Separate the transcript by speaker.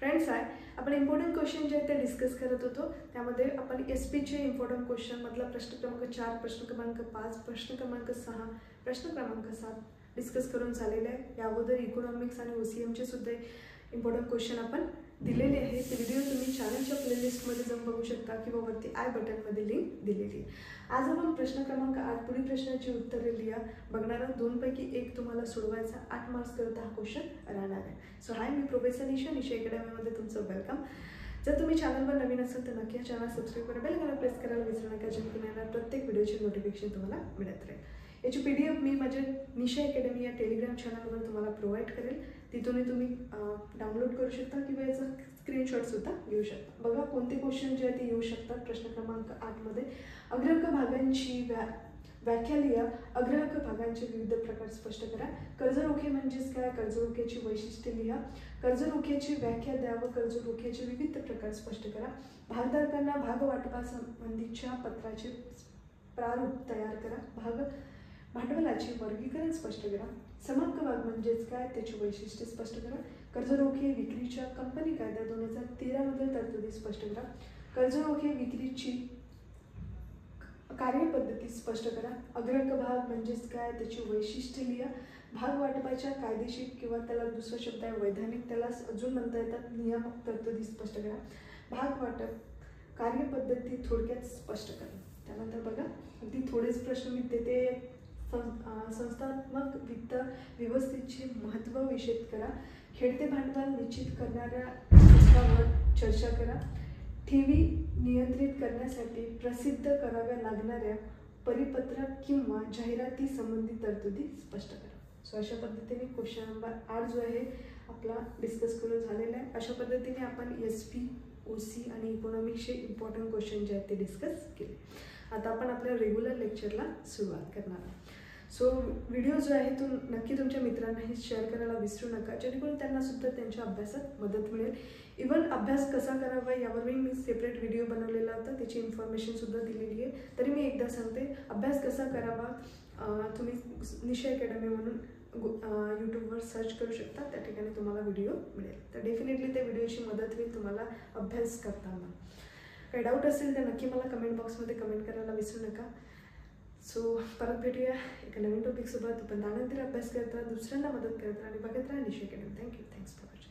Speaker 1: Friends आपण important question जे ते डिस्कस करत होतो। त्यामध्ये आपण एसपीचे इम्पॉर्टंट क्वेश्चन मधला प्रश्न क्रमांक 4, प्रश्न क्रमांक 5, प्रश्न क्रमांक 6, प्रश्न क्रमांक 7 डिस्कस करून झालेले आहे। या अगोदर इकॉनॉमिक्स आणि ओसीएमचे सुद्धा इम्पॉर्टंट क्वेश्चन आपण दिलेले आहे। ते व्हिडिओ तुम्ही चॅनलच्या प्लेलिस्टमध्ये जाऊन बघू शकता किंवा वरती आय बटनमध्ये लिंक दिलेली आहे। आज आपण प्रश्न क्रमांक 8 पुढील प्रश्नाची उत्तरे लिहा। बघणारा 2 पैकी 1 तुम्हाला सोडवायचा 8 मार्क्स करता हा क्वेश्चन राहणार आहे। सो हाय, मी प्रोफेसर निशा अकॅडमीमध्ये तुमचं वेलकम। जर तुम्ही चॅनलवर नवीन असाल तर नक्की चॅनल सबस्क्राइब करा, बेल आयकॉन प्रेस करायला विसरू नका, जेणेकरून प्रत्येक व्हिडिओचे नोटिफिकेशन तुम्हाला मिळत राहील। याची पीडीएफ मी माझ्या निशा अकॅडमी या टेलिग्राम चॅनलवर तुम्हाला प्रोव्हाइड करेल। तिथून तुम्ही डाउनलोड करू शकता किंवा याचा स्क्रीनशॉट सुद्धा घेऊ शकता। बघा कोणते क्वेश्चन जे आहे ते येऊ शकतात। प्रश्न क्रमांक 8 मध्ये अग्रहक भागांची व्याख्या लिहा। अग्रहक भागांचे विविध प्रकार स्पष्ट करा। कर्जरोखे म्हणजेच काय, कर्जरोख्याची वैशिष्ट्ये लिहा। कर्जरोख्याची व्याख्या द्या व कर्जरोख्याचे विविध प्रकार स्पष्ट करा। भागधारकांना भागवाटपासंबंधीच्या पत्राचे प्रारूप तयार करा। भांडवलाचे वर्गीकरण स्पष्ट करा। समहक्क भाग म्हणजेच काय, त्याची वैशिष्ट्ये स्पष्ट करा। कर्जरोखे विक्रीच्या कंपनी कायदा 2013 मधील तरतुदी स्पष्ट करा। कर्जरोखे विक्रीची कार्यपद्धती स्पष्ट करा। अग्रहक भाग म्हणजेच काय, त्याची वैशिष्ट्ये लिहा। भाग वाटपाच्या कायदेशीर किंवा त्याला दुसरा शब्द आहे वैधानिक, त्याला अजून म्हणता येतात नियामक तरतुदी स्पष्ट करा। भाग वाटप कार्यपद्धती थोडक्यात स्पष्ट करा। त्यानंतर बघा अगदी थोडेच प्रश्न मी देते। संस्थात्मक वित्त व्यवस्थेचे महत्त्व विशद करा। खेळते भांडवल निश्चित करणाऱ्या घटकांवर चर्चा करा। ठेवी नियंत्रित करण्यासाठी प्रसिद्ध कराव्या लागणाऱ्या परिपत्रक किंवा जाहिराती संबंधी तरतुदी स्पष्ट करा। सो अशा पद्धतीने क्वेश्चन नंबर 8 जो आहे आपला डिस्कस करून झालेला आहे। अशा पद्धतीने आपण एसपी, ओसी आणि इकॉनॉमिक्सचे इम्पॉर्टंट क्वेश्चन जे आहेत ते डिस्कस केले। आता आपण आपल्या रेग्युलर लेक्चरला सुरुवात करणार आहोत। सो व्हिडिओ जो आहे तो नक्की तुमच्या मित्रांनाही शेअर करायला विसरू नका, जेणेकरून त्यांना सुद्धा त्यांच्या अभ्यासात मदत मिळेल। इवन अभ्यास कसा करावा यावरही मी सेपरेट व्हिडिओ बनवलेला होता, त्याची इन्फॉर्मेशन सुद्धा दिलेली आहे। तरी मी एकदा सांगते, अभ्यास कसा करावा तुम्ही निशा अकॅडमी म्हणून यूट्यूबवर सर्च करू शकता, त्या ठिकाणी तुम्हाला व्हिडिओ मिळेल। तर डेफिनेटली त्या व्हिडिओची मदत होईल तुम्हाला अभ्यास करताना। काही डाऊट असेल तर नक्की मला कमेंट बॉक्समध्ये कमेंट करायला विसरू नका। सो परत भेटूया एका नवीन टॉपिकसोबत। पण त्यानंतर अभ्यास करत राहा, दुसऱ्यांना मदत करत राहा आणि बघत राहा Nisha academy. Thank you, thanks for watching.